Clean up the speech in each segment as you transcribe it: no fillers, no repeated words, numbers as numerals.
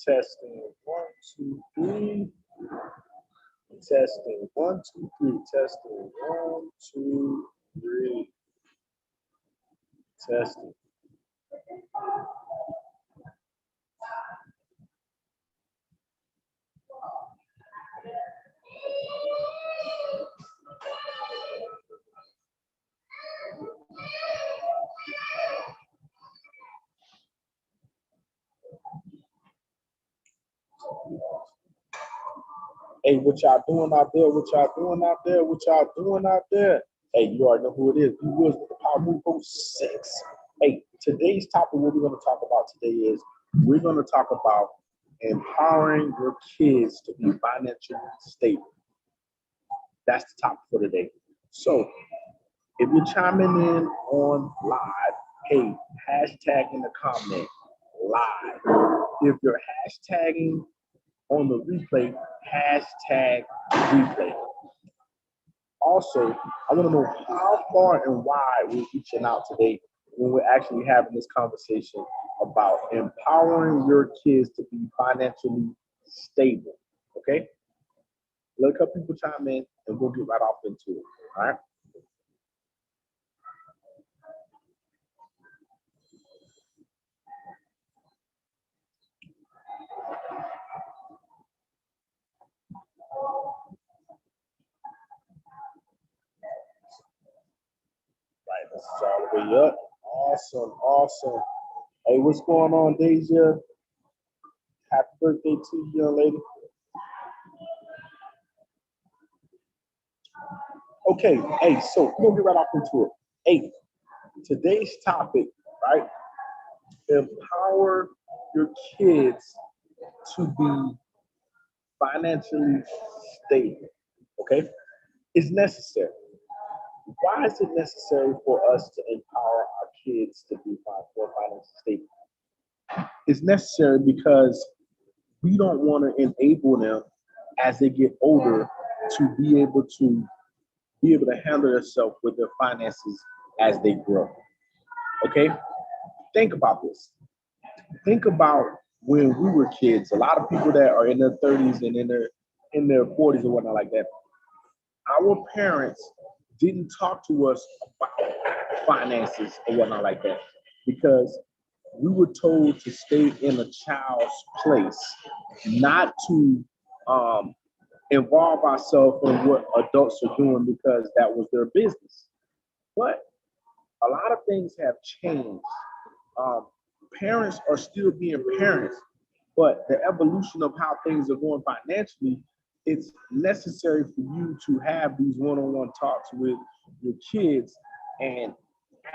Testing one, two, three. Testing one, two, three. Testing one, two, three. Testing. Hey, what y'all doing out there? What y'all doing out there? What y'all doing out there? Hey, you already know who it is. You was with the Power Move 6. Hey, today's topic, what we're going to talk about today is we're going to talk about empowering your kids to be financially stable. That's the topic for today. So if you're chiming in on live, hey, hashtag in the comment live. If you're hashtagging on the replay, hashtag replay. Also, I want to know how far and wide we're reaching out today when we're actually having this conversation about empowering your kids to be financially stable. Okay? Let a couple people chime in and we'll get right off into it. All right? Right, this is all the way up. Awesome, awesome. Hey, what's going on, Deja? Happy birthday to you, young lady. Okay, hey, so we're gonna get right off into it. Hey, today's topic, right? Empower your kids to be financially stable. Okay, it's necessary. Why is it necessary for us to empower our kids to be more financially stable? It's necessary because we don't want to enable them as they get older to be able to handle themselves with their finances as they grow. Okay? Think about this. Think about when we were kids. A lot of people that are in their 30s and in their 40s or whatnot like that. Our parents didn't talk to us about finances or whatnot like that because we were told to stay in a child's place, not to involve ourselves in what adults are doing because that was their business. But a lot of things have changed. Um, Parents are still being parents, but the evolution of how things are going financially, it's necessary for you to have these one-on-one talks with your kids. And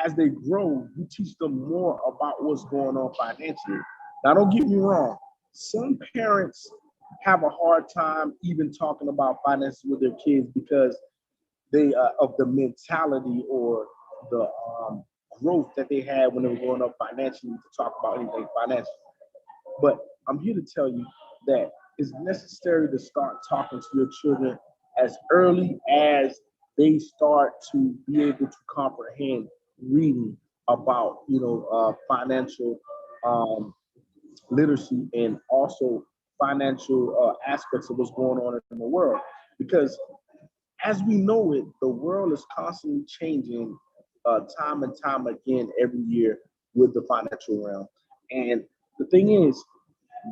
as they grow, you teach them more about what's going on financially. Now, don't get me wrong. Some parents have a hard time even talking about finances with their kids because they of the mentality or the growth that they had when they were growing up financially to talk about anything financial. But I'm here to tell you that it's necessary to start talking to your children as early as they start to be able to comprehend reading about financial um, literacy and also financial aspects of what's going on in the world. Because as we know it, the world is constantly changing time and time again every year with the financial realm. And the thing is,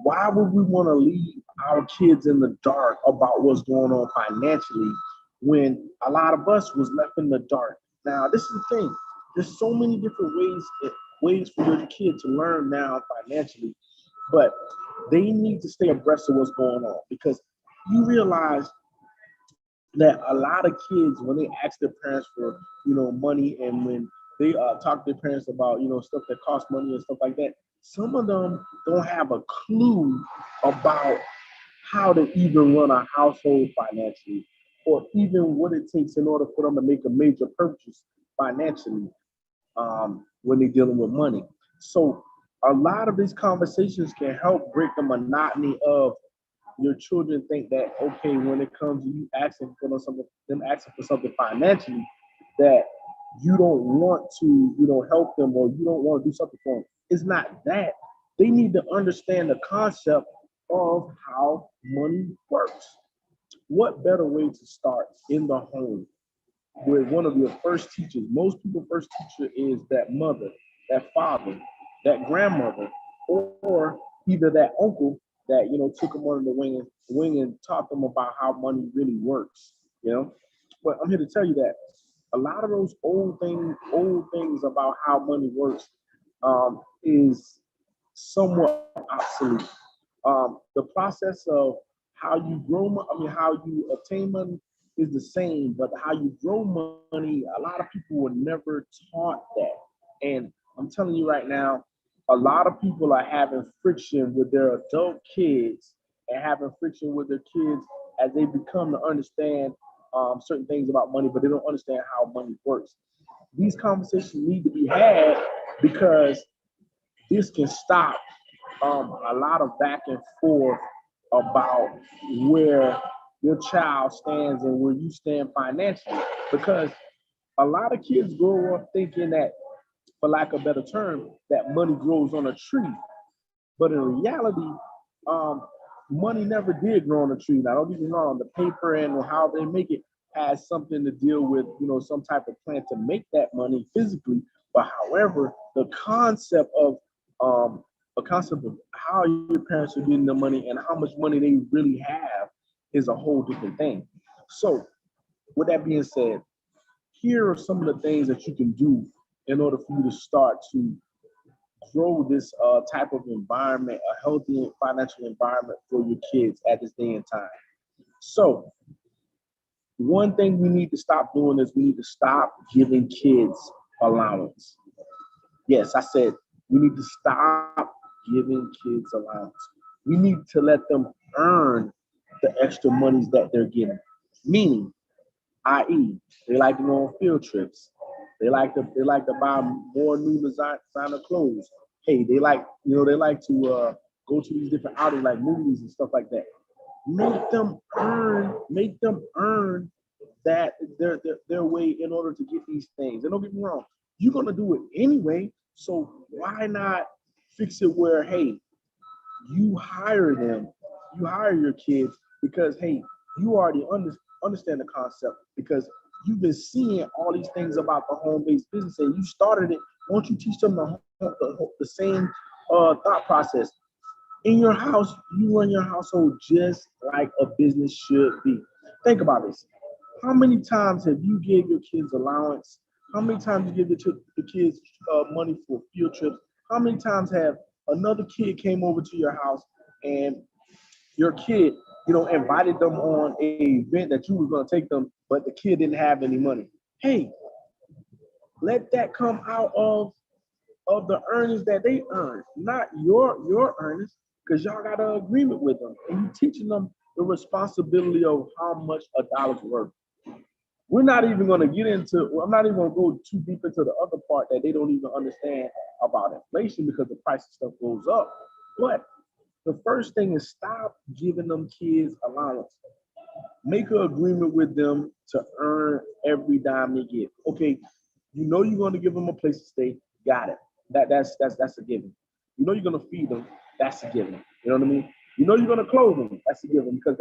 why would we want to leave our kids in the dark about what's going on financially when a lot of us was left in the dark? Now, this is the thing. There's so many different ways for your kid to learn now financially, but they need to stay abreast of what's going on because you realize that a lot of kids when they ask their parents for money and when they talk to their parents about, stuff that costs money and stuff like that. Some of them don't have a clue about how to even run a household financially, or even what it takes in order for them to make a major purchase financially, when they're dealing with money. So a lot of these conversations can help break the monotony of your children think that, okay, when it comes to you asking for something, them asking for something financially, that you don't want to, help them, or you don't want to do something for them. It's not that. They need to understand the concept of how money works. What better way to start in the home with one of your first teachers? Most people's first teacher is that mother, that father, that grandmother, or either that uncle that took them under the wing and taught them about how money really works. But I'm here to tell you that a lot of those old things about how money works, is somewhat obsolete. The process of how you how you obtain money is the same, but how you grow money, a lot of people were never taught that. And I'm telling you right now, a lot of people are having friction with their adult kids and having friction with their kids as they become to understand certain things about money, but they don't understand how money works. These conversations need to be had because this can stop a lot of back and forth about where your child stands and where you stand financially. Because a lot of kids grow up thinking that, for lack of a better term, that money grows on a tree. But in reality, um, money never did grow on a tree. Now, don't get me wrong, the paper and how they make it has something to deal with, some type of plan to make that money physically. But however, um, the concept of how your parents are getting the money and how much money they really have is a whole different thing. So, with that being said, here are some of the things that you can do in order for you to start to grow this type of environment, a healthy financial environment for your kids at this day and time. So, one thing we need to stop doing is we need to stop giving kids allowance. Yes, I said we need to stop giving kids allowance. We need to let them earn the extra monies that they're getting. Meaning, i.e., they like to go on field trips. They like to buy more new designer clothes. Hey, they like to go to these different outings like movies and stuff like that. Make them earn that their way in order to get these things. And don't get me wrong, you're gonna do it anyway. So why not fix it where, hey, you hire them, you hire your kids because, hey, you already understand the concept because you've been seeing all these things about the home-based business and you started it. Won't you teach them the same thought process? In your house, you run your household just like a business should be. Think about this. How many times have you gave your kids allowance? How many times you give the kids money for field trips? How many times have another kid came over to your house and your kid, invited them on a event that you was going to take them, but the kid didn't have any money? Hey, let that come out of the earnings that they earn, not your earnings, because y'all got an agreement with them, and you teaching them the responsibility of how much a dollar's worth. We're not even going to get into. Well, I'm not even going to go too deep into the other part that they don't even understand about inflation because the price of stuff goes up. But the first thing is stop giving them kids allowance. Make an agreement with them to earn every dime they get. Okay, you're going to give them a place to stay. Got it. That's a given. You're going to feed them. That's a given. You know what I mean? You're going to clothe them. That's a given because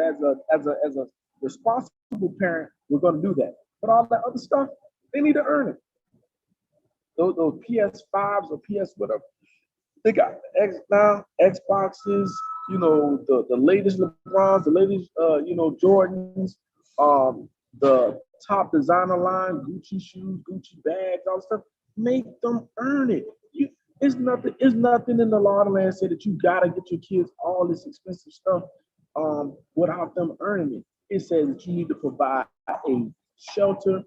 as a responsible parent, we're going to do that. But all that other stuff, they need to earn it. Those PS5s or PS whatever, they got X now, Xboxes, the latest LeBrons, the latest Jordans, the top designer line, Gucci shoes, Gucci bags, all that stuff. Make them earn it. It's nothing in the law of the land say that you gotta get your kids all this expensive stuff without them earning it. It says that you need to provide a shelter,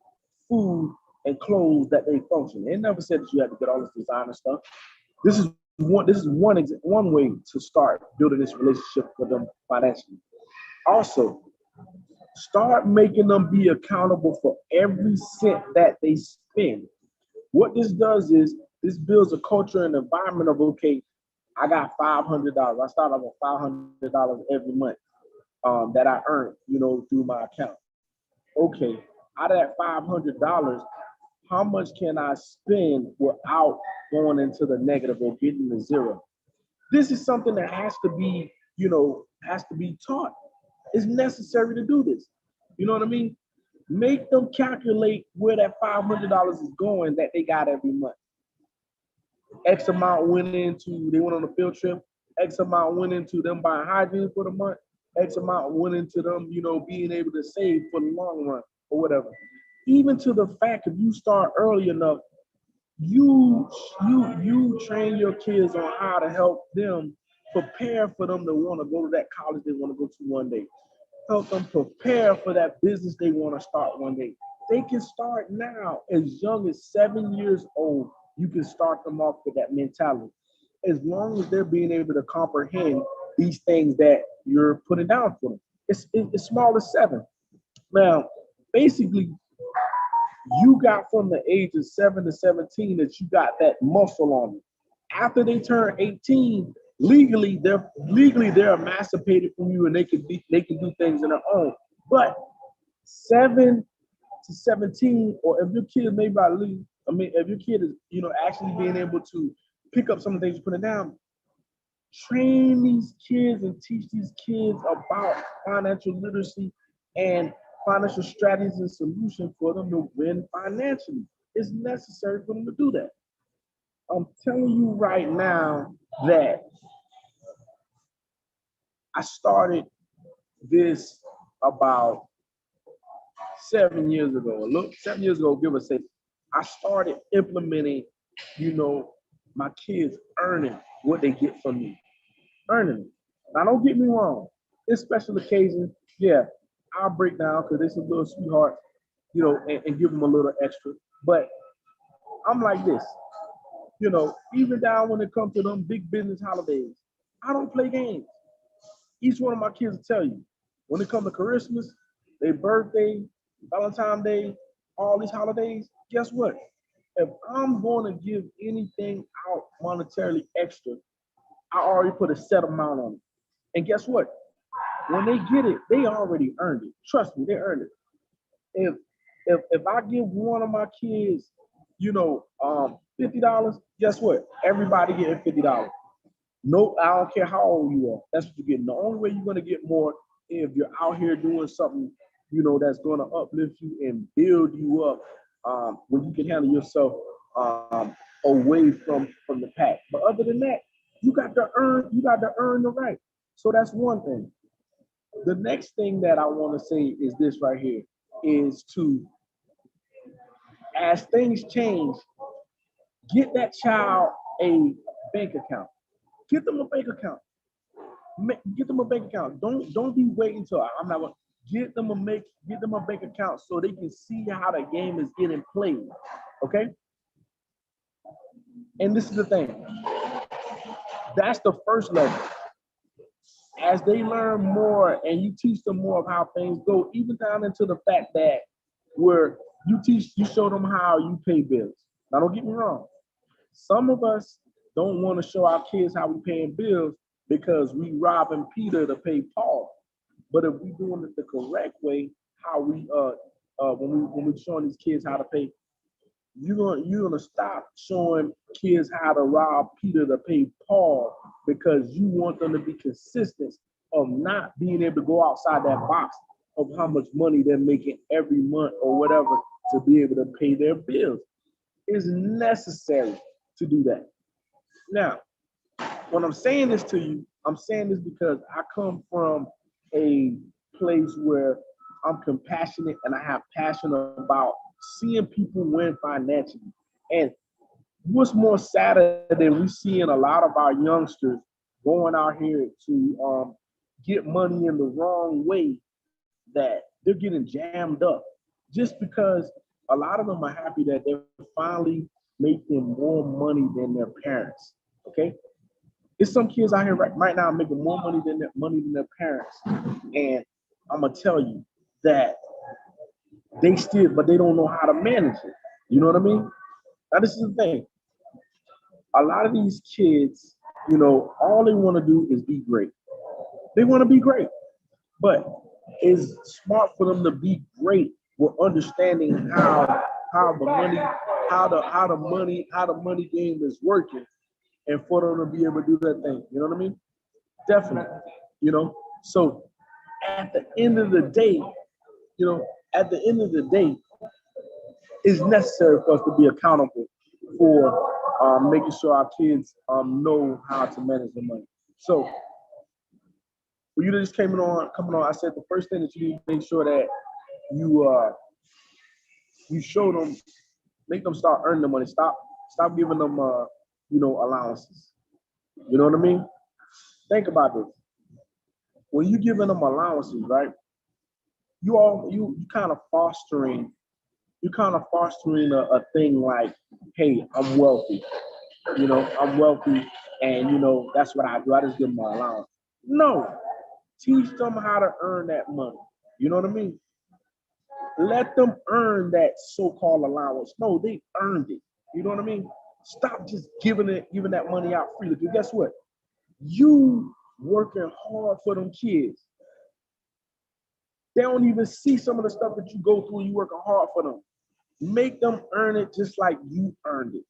food, and clothes that they function. They never said that you had to get all this designer stuff. This is one way to start building this relationship with them financially. Also, start making them be accountable for every cent that they spend. What this does is this builds a culture and environment of, okay, I got $500. I start off with $500 every month that I earn, through my account. Okay, out of that $500, how much can I spend without going into the negative or getting the zero? This is something that has to be taught. It's necessary to do this. You know what I mean? Make them calculate where that $500 is going that they got every month. X amount they went on a field trip. X amount went into them buying hygiene for the month. X amount went into them, being able to save for the long run or whatever. Even to the fact, if you start early enough, you train your kids on how to help them prepare for them to want to go to that college they want to go to one day. Help them prepare for that business they want to start one day. They can start now as young as 7 years old. You can start them off with that mentality. As long as they're being able to comprehend these things that you're putting down for them. It's small as 7. Now, basically, you got from the age of 7 to 17 that you got that muscle on them. After they turn 18, they're emancipated from you and they can do things on their own. But 7 to 17, or if your kid if your kid is actually being able to pick up some of the things you're putting down, train these kids and teach these kids about financial literacy and financial strategies and solutions for them to win financially. It's necessary for them to do that. I'm telling you right now that I started this about 7 years ago. Look, 7 years ago, give or take, I started implementing, my kids earning what they get from me. Earning it. Now, don't get me wrong. It's special occasions, yeah, I'll break down because they're some little sweetheart, and give them a little extra. But I'm like this, even down when it comes to them big business holidays, I don't play games. Each one of my kids will tell you, when it comes to Christmas, their birthday, Valentine's Day, all these holidays, guess what? If I'm going to give anything out monetarily extra, I already put a set amount on it. And guess what? When they get it, they already earned it. Trust me, they earned it. If if I give one of my kids, $50, guess what? Everybody getting $50. No, I don't care how old you are. That's what you're getting. The only way you're gonna get more if you're out here doing something, that's gonna uplift you and build you up, when you can handle yourself away from the pack. But other than that, you got to earn the right. So that's one thing. The next thing that I want to say is this right here is to, as things change, get that child a bank account. Get them a bank account. Get them a bank account. Don't be waiting till I'm not. Get them a bank account so they can see how the game is getting played. Okay. And this is the thing. That's the first level. As they learn more and you teach them more of how things go, even down into the fact that where you show them how you pay bills. Now, don't get me wrong. Some of us don't want to show our kids how we paying bills because we robbing Peter to pay Paul. But if we doing it the correct way, how we when we showing these kids how to pay, you're gonna stop showing kids how to rob Peter to pay Paul because you want them to be consistent of not being able to go outside that box of how much money they're making every month or whatever to be able to pay their bills. It's necessary to do that. Now, when I'm saying this to you, I'm saying this because I come from a place where I'm compassionate and I have passion about seeing people win financially. And what's more sadder than we seeing a lot of our youngsters going out here to get money in the wrong way, that they're getting jammed up just because A lot of them are happy that they're finally making more money than their parents. Okay, there's some kids out here right now making more money than their parents, and I'm gonna tell you that but they don't know how to manage it. You know what I mean? Now this is the thing. A lot of these kids, all they want to do is be great. They want to be great, but it's smart for them to be great with understanding how the money how the money game is working, and for them to be able to do that thing. You know what I mean? Definitely. So at the end of the day, at the end of the day, it's necessary for us to be accountable for making sure our kids know how to manage the money. So for you that just coming on, I said the first thing that you need to make sure that you show them, make them start earning the money. Stop giving them allowances. You know what I mean? Think about this. When you giving them allowances, right? You kind of fostering a thing like, hey, I'm wealthy. I'm wealthy, and that's what I do. I just give them my allowance. No, teach them how to earn that money. You know what I mean? Let them earn that so-called allowance. No, they earned it. You know what I mean? Stop just giving that money out freely. Because guess what? You working hard for them kids. They don't even see some of the stuff that you go through. You working hard for them. Make them earn it just like you earned it.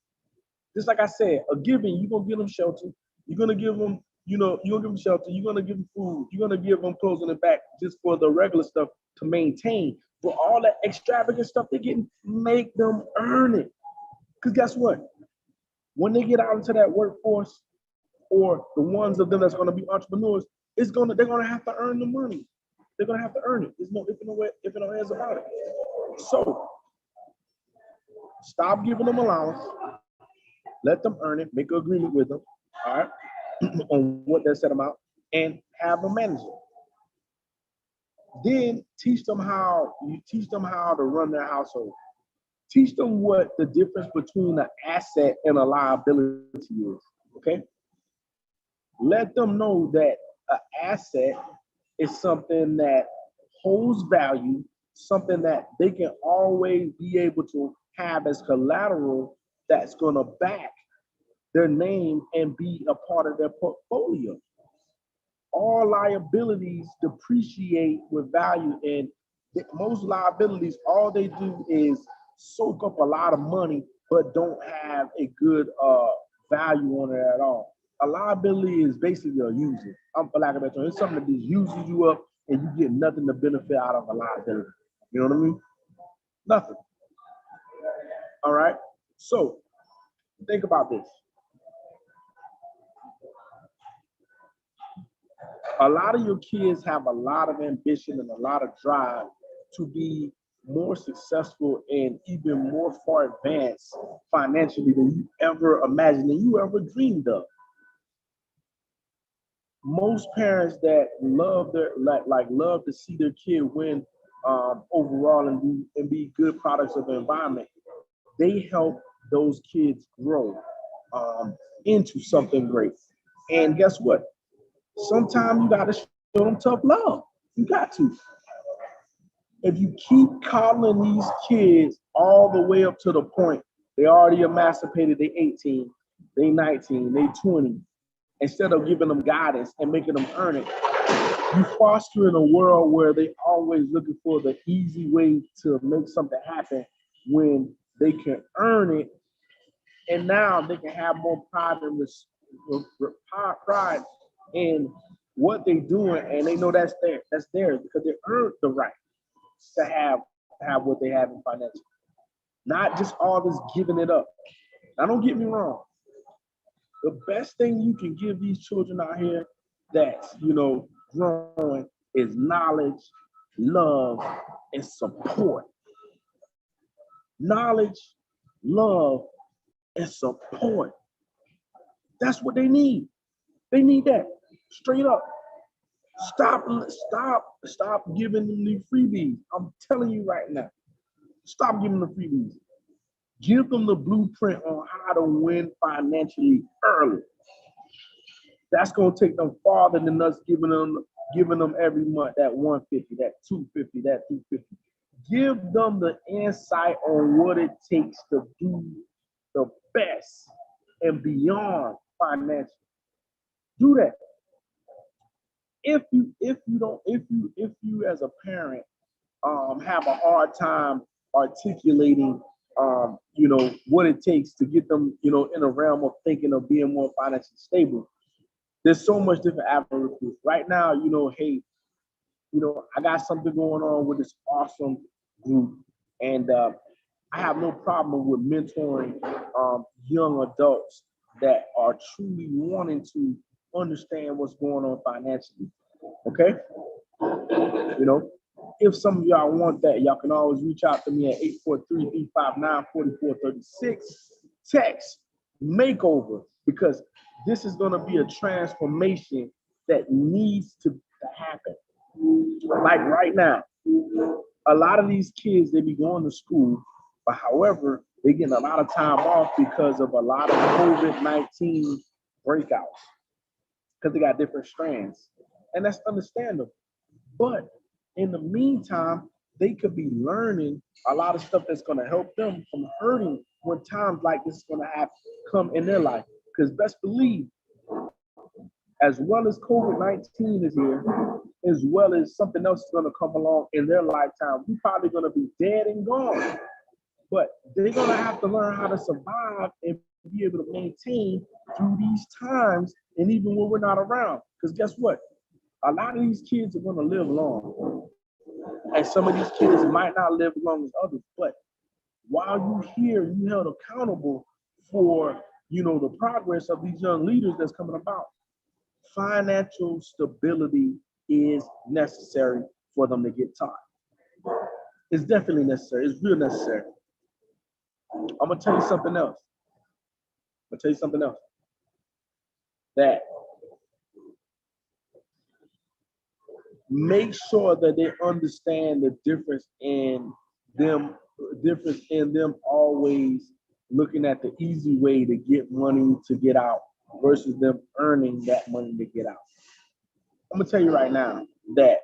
Just like I said, a giving, you're gonna give them shelter. You're gonna give them, you're gonna give them shelter. You're gonna give them food. You're gonna give them clothes on the back just for the regular stuff to maintain. But all that extravagant stuff they're getting, make them earn it. Because guess what? When they get out into that workforce, or the ones of them that's gonna be entrepreneurs, they're gonna have to earn the money. They're gonna have to earn it. There's no if and no ands about it. So stop giving them allowance. Let them earn it. Make an agreement with them, all right, on what they set them out, and have them manage it. Then teach them how to run their household. Teach them what the difference between an asset and a liability is. Okay. Let them know that an asset is something that holds value, something that they can always be able to have as collateral that's going to back their name and be a part of their portfolio. All liabilities depreciate with value, and most liabilities, all they do is soak up a lot of money, but don't have a good value on it at all. A liability is basically a user. For lack of a better term, it's something that just uses you up, and you get nothing to benefit out of a liability. You know what I mean? Nothing. All right. So think about this. A lot of your kids have a lot of ambition and a lot of drive to be more successful and even more far advanced financially than you ever imagined and you ever dreamed of. Most parents that love love to see their kid win overall and be good products of the environment, they help those kids grow into something great. And guess what? Sometimes you got to show them tough love. You got to. If you keep coddling these kids all the way up to the point they already emancipated, they 18, they 19, they 20, instead of giving them guidance and making them earn it, you foster in a world where they always looking for the easy way to make something happen when they can earn it, and now they can have more pride in what they're doing, and they know that's theirs because they earned the right to have what they have in financial. Not just all this giving it up. Now, don't get me wrong. The best thing you can give these children out here that's, growing is knowledge, love, and support. Knowledge, love, and support. That's what they need. They need that. Straight up. Stop giving them these freebies. I'm telling you right now. Stop giving them freebies. Give them the blueprint on how to win financially early. That's gonna take them farther than us giving them every month that 150, that 250, that 250. Give them the insight on what it takes to do the best and beyond financial. Do that. If you as a parent have a hard time articulating what it takes to get them in a realm of thinking of being more financially stable, there's so much different avenues. Right now, hey, I got something going on with this awesome group, and I have no problem with mentoring young adults that are truly wanting to understand what's going on financially. Okay? If some of y'all want that, y'all can always reach out to me at 843-359-4436. Text makeover, because this is going to be a transformation that needs to happen. Like right now, a lot of these kids, they be going to school, but however, they getting a lot of time off because of a lot of COVID-19 breakouts, because they got different strands, and that's understandable. But in the meantime, they could be learning a lot of stuff that's going to help them from hurting when times like this is going to have come in their life. Because best believe, as well as COVID-19 is here, as well as something else is going to come along in their lifetime, we're probably going to be dead and gone. But they're going to have to learn how to survive and be able to maintain through these times, and even when we're not around. Because guess what? A lot of these kids are going to live long. And some of these kids might not live as long as others. But while you're here, you held accountable for, the progress of these young leaders that's coming about. Financial stability is necessary for them to get taught. It's definitely necessary. It's real necessary. I'm going to tell you something else. That make sure that they understand the difference in them always looking at the easy way to get money to get out versus them earning that money to get out. I'm gonna tell you right now that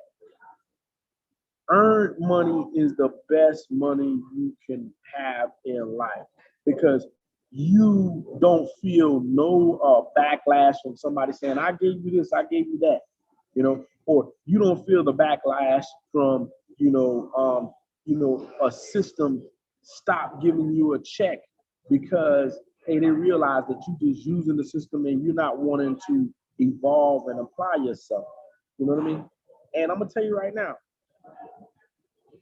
earned money is the best money you can have in life, because you don't feel no backlash from somebody saying, I gave you this, I gave you that, or you don't feel the backlash from, a system stop giving you a check because, hey, they realize that you're just using the system and you're not wanting to evolve and apply yourself. You know what I mean? And I'm gonna tell you right now.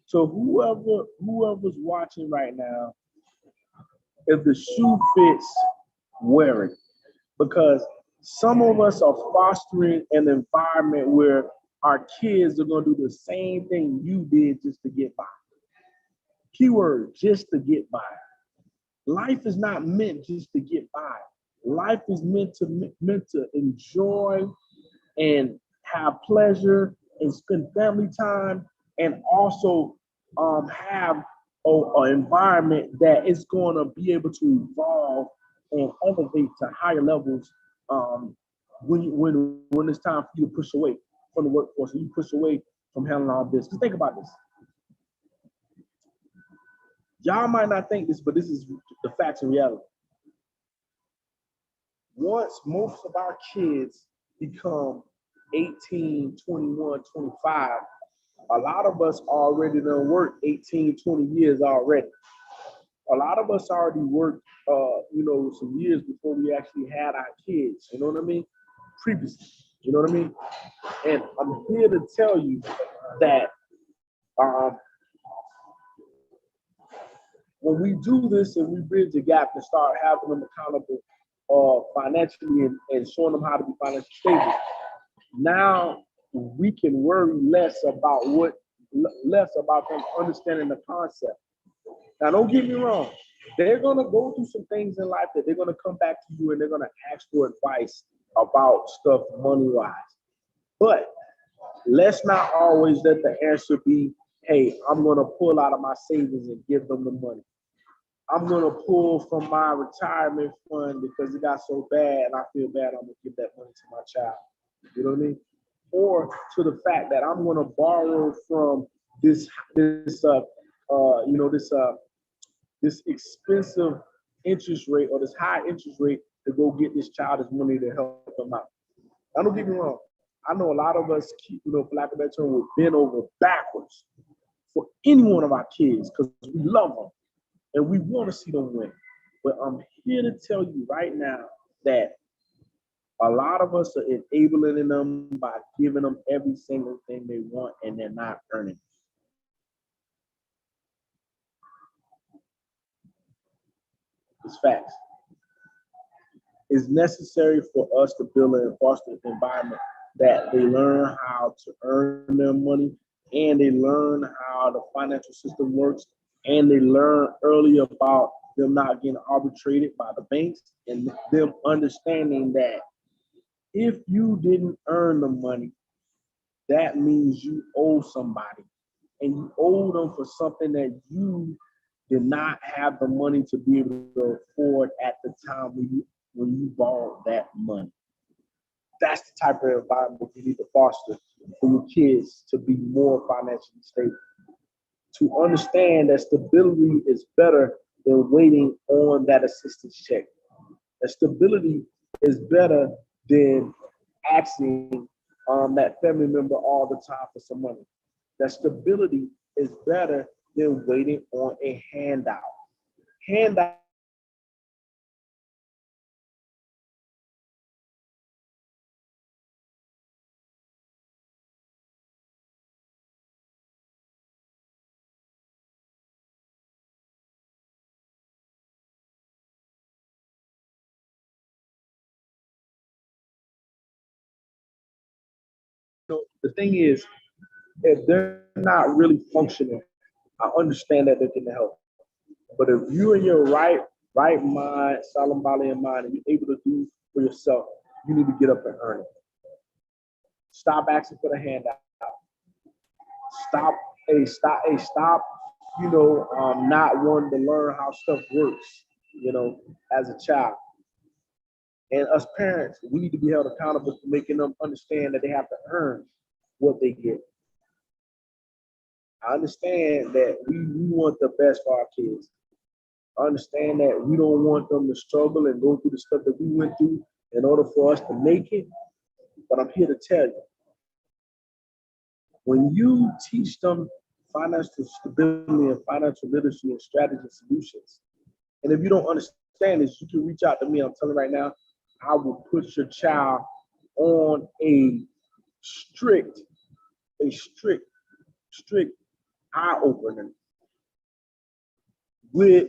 So whoever's watching right now, if the shoe fits, wear it. Because some of us are fostering an environment where our kids are going to do the same thing you did just to get by. Keyword, just to get by. Life is not meant just to get by. Life is meant to enjoy and have pleasure and spend family time, and also have an environment that is going to be able to evolve and elevate to higher levels when it's time for you to push away from the workforce, and you push away from handling all this. Because think about this. Y'all might not think this, but this is the facts and reality. Once most of our kids become 18, 21, 25, a lot of us already done worked 18, 20 years already. A lot of us already worked, some years before we actually had our kids. You know what I mean? Previously, you know what I mean? And I'm here to tell you that when we do this and we bridge the gap and start having them accountable financially and showing them how to be financially stable, now we can worry less about them understanding the concept. Now, don't get me wrong. They're going to go through some things in life that they're going to come back to you and they're going to ask for advice about stuff money-wise. But let's not always let the answer be, Hey, I'm gonna pull out of my savings and give them the money. I'm gonna pull from my retirement fund because it got so bad and I feel bad. I'm gonna give that money to my child. You know what I mean? Or to the fact that I'm gonna borrow from this expensive interest rate or this high interest rate to go get this child this money to help them out. Now, don't get me wrong. I know a lot of us keep, for lack of a better term, will bend over backwards for any one of our kids because we love them and we want to see them win. But I'm here to tell you right now that a lot of us are enabling them by giving them every single thing they want and they're not earning. It's facts. It's necessary for us to build and foster an environment that they learn how to earn their money and they learn how the financial system works and they learn early about them not getting arbitrated by the banks and them understanding that if you didn't earn the money, that means you owe somebody and you owe them for something that you did not have the money to be able to afford at the time when you borrowed that money. That's the type of environment you need to foster for your kids to be more financially stable. To understand that stability is better than waiting on that assistance check. That stability is better than asking that family member all the time for some money. That stability is better than waiting on a handout. Handout the thing is, if they're not really functioning, I understand that they're getting help. But if you're in your right mind, solemn body and mind, and you're able to do for yourself, you need to get up and earn it. Stop asking for the handout. Stop. Not wanting to learn how stuff works. As a child. And us parents, we need to be held accountable for making them understand that they have to earn what they get. I understand that we want the best for our kids. I understand that we don't want them to struggle and go through the stuff that we went through in order for us to make it. But I'm here to tell you, when you teach them financial stability and financial literacy and strategy solutions, and if you don't understand this, you can reach out to me. I'm telling you right now, I will put your child on a strict, a strict, strict eye opener with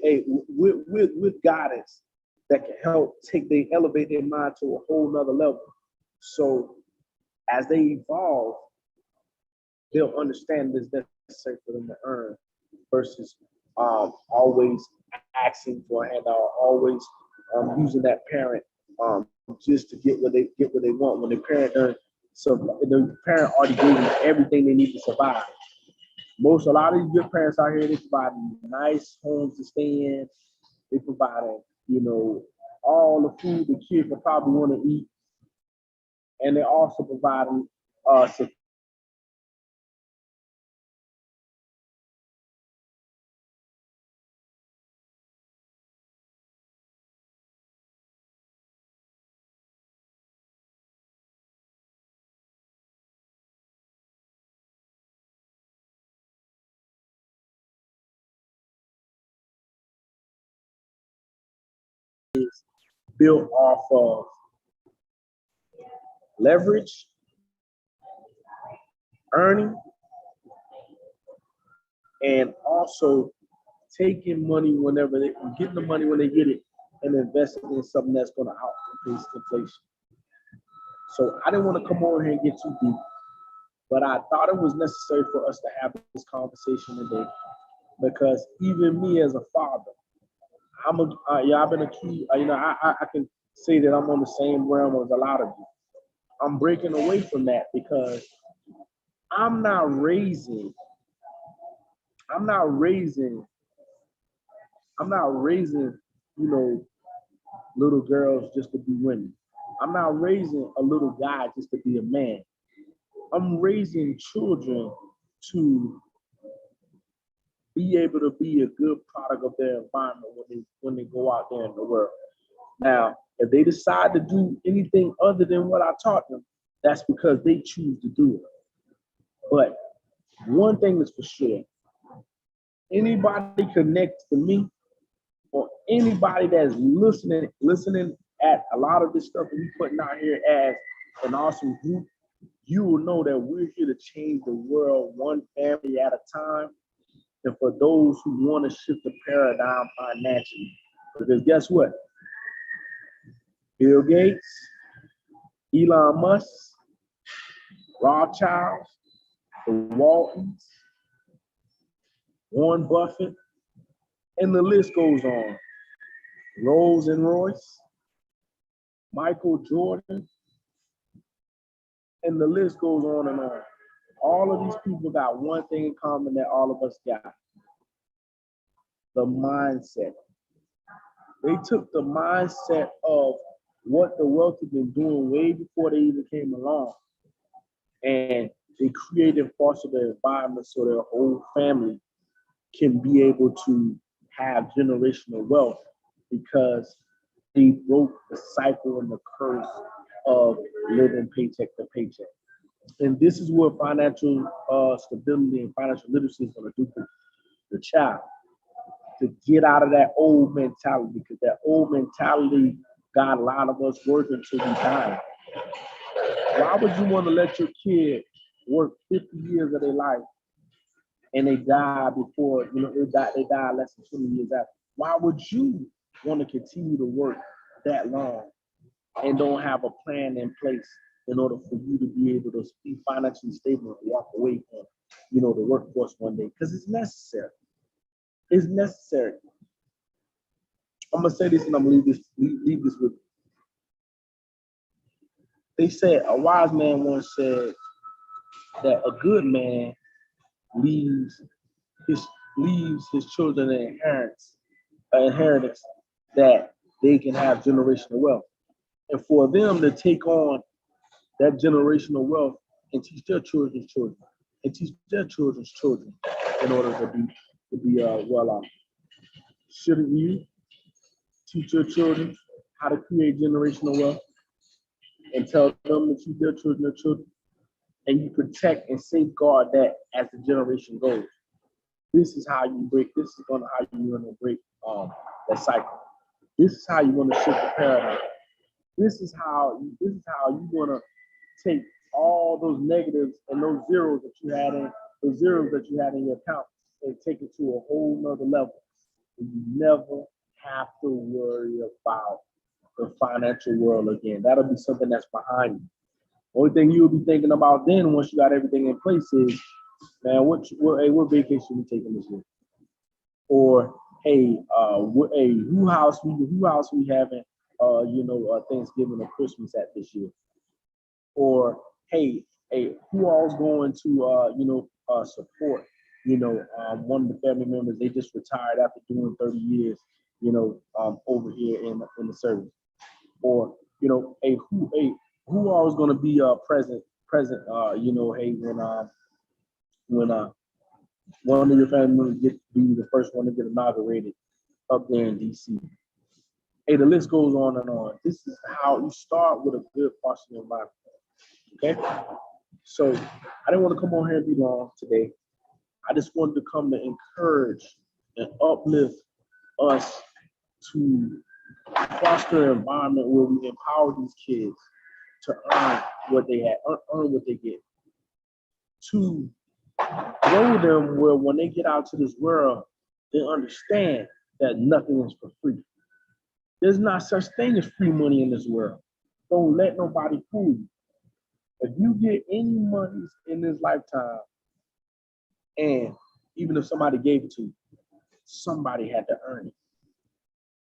guidance that can help elevate their mind to a whole nother level. So as they evolve, they'll understand this necessary for them to earn versus always asking for a handout, always using that parent just to get what they want when the parent the parent already gave them everything they need to survive. A lot of these good parents out here, they provide nice homes to stay in. They provide, all the food the kids will probably want to eat, and they also provide uh, built off of leverage, earning, and also taking money whenever they getting the money when they get it and investing in something that's going to outpace inflation. So I didn't want to come on here and get too deep, but I thought it was necessary for us to have this conversation today because even me as a father, I've been accused. I can say that I'm on the same realm as a lot of you. I'm breaking away from that because I'm not raising I'm not raising, I'm not raising, you know, little girls just to be women. I'm not raising a little guy just to be a man. I'm raising children to be able to be a good product of their environment when they go out there in the world. Now, if they decide to do anything other than what I taught them, that's because they choose to do it. But one thing is for sure, anybody connected to me or anybody that's listening at a lot of this stuff that we putting out here as an awesome group, you will know that we're here to change the world one family at a time. And for those who want to shift the paradigm financially, because guess what? Bill Gates, Elon Musk, Rothschild, the Waltons, Warren Buffett, and the list goes on. Rolls and Royce, Michael Jordan, and the list goes on and on. All of these people got one thing in common that all of us got: the mindset. They took the mindset of what the wealthy been doing way before they even came along, and they created and fostered the environment so their whole family can be able to have generational wealth because they broke the cycle and the curse of living paycheck to paycheck. And this is what financial stability and financial literacy is going to do for the child, to get out of that old mentality, because that old mentality got a lot of us working until we die. Why would you want to let your kid work 50 years of their life and they die before, they die less than 20 years after? Why would you want to continue to work that long and don't have a plan in place in order for you to be able to be financially stable and walk away from, the workforce one day? Because it's necessary. It's necessary. I'm gonna say this and I'm gonna leave this with you. They said a wise man once said that a good man leaves his children an inheritance that they can have generational wealth. And for them to take on that generational wealth and teach their children's children and teach their children's children in order to be well off. Shouldn't you teach your children how to create generational wealth and tell them to teach their children, and you protect and safeguard that as the generation goes? This is how you break. This is how you're gonna break that cycle. This is how you're gonna shift the paradigm. This is how you're gonna take all those negatives and those zeros that you had in your account and take it to a whole nother level. And you never have to worry about the financial world again. That'll be something that's behind you. Only thing you'll be thinking about then, once you got everything in place, is, man, what vacation we taking this year? Or who house we having Thanksgiving or Christmas at this year? Or hey, who all's going to support one of the family members? They just retired after doing 30 years, over here in the service. Or who all's going to be present when one of your family members get to be the first one to get inaugurated up there in DC. Hey, the list goes on and on. This is how you start with a good foster environment. Okay, so I didn't want to come on here and be long today. I just wanted to come to encourage and uplift us to foster an environment where we empower these kids to earn what they earn what they get, to grow them where when they get out to this world, they understand that nothing is for free. There's not such thing as free money in this world. Don't let nobody fool you. If you get any money in this lifetime, and even if somebody gave it to you, somebody had to earn it.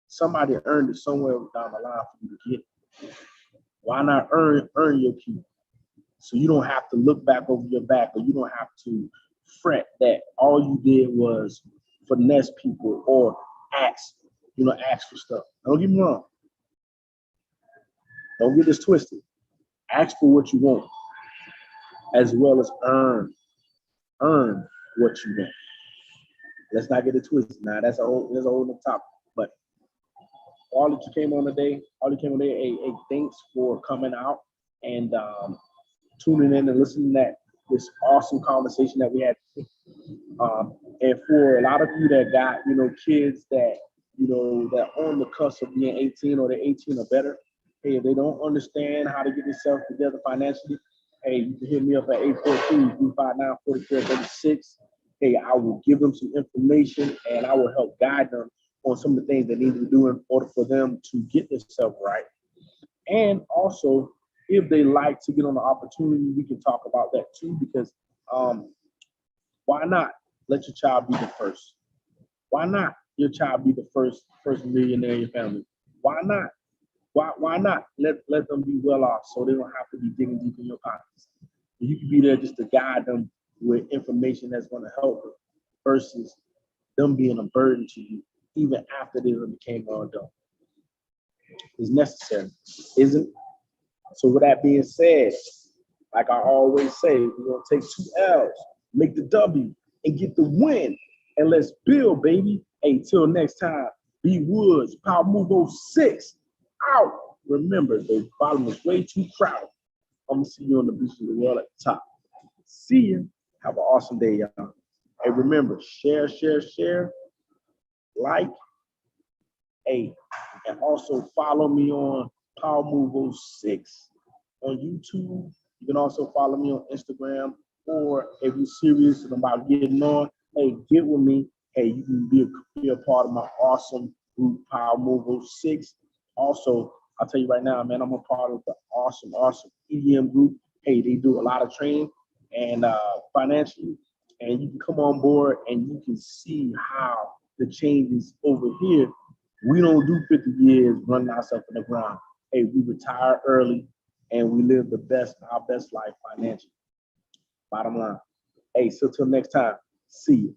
Somebody earned it somewhere down the line for you to get it. Why not earn your keep? So you don't have to look back over your back, or you don't have to fret that all you did was finesse people or ask for stuff. Don't get me wrong. Don't get this twisted. Ask for what you want, as well as earn what you want. Let's not get it twisted. Now that's a whole other topic. But all that you came on today, hey, thanks for coming out and tuning in and listening to this awesome conversation that we had. And for a lot of you that got, kids that, that on the cusp of being 18 or they're 18 or better, hey, if they don't understand how to get themselves together financially, hey, you can hit me up at 843-359-4436. Hey, I will give them some information and I will help guide them on some of the things they need to do in order for them to get themselves right. And also, if they like to get on the opportunity, we can talk about that too, because why not let your child be the first? Why not your child be the first millionaire in your family? Why not? Why not let them be well off so they don't have to be digging deep in your pockets? You can be there just to guide them with information that's going to help them versus them being a burden to you even after they became an adult. It's necessary, isn't it? So with that being said, like I always say, we're going to take 2 L's, make the W, and get the win. And let's build, baby. Hey, till next time, B Woods, Power Move 06, out. Remember, the bottom is way too crowded. I'm going to see you on the beach of the world at the top. See you. Have an awesome day, y'all. Hey, remember, share, like, hey, and also follow me on Power Move 06 on YouTube. You can also follow me on Instagram, or if you're serious about getting on, hey, get with me. Hey, you can be a part of my awesome group, Power Move 06. Also, I'll tell you right now, man, I'm a part of the awesome EDM group. Hey, they do a lot of training and financially, and you can come on board and you can see how the changes over here. We don't do 50 years running ourselves in the ground. Hey, we retire early and we live our best life financially. Bottom line. Hey, so till next time, see you.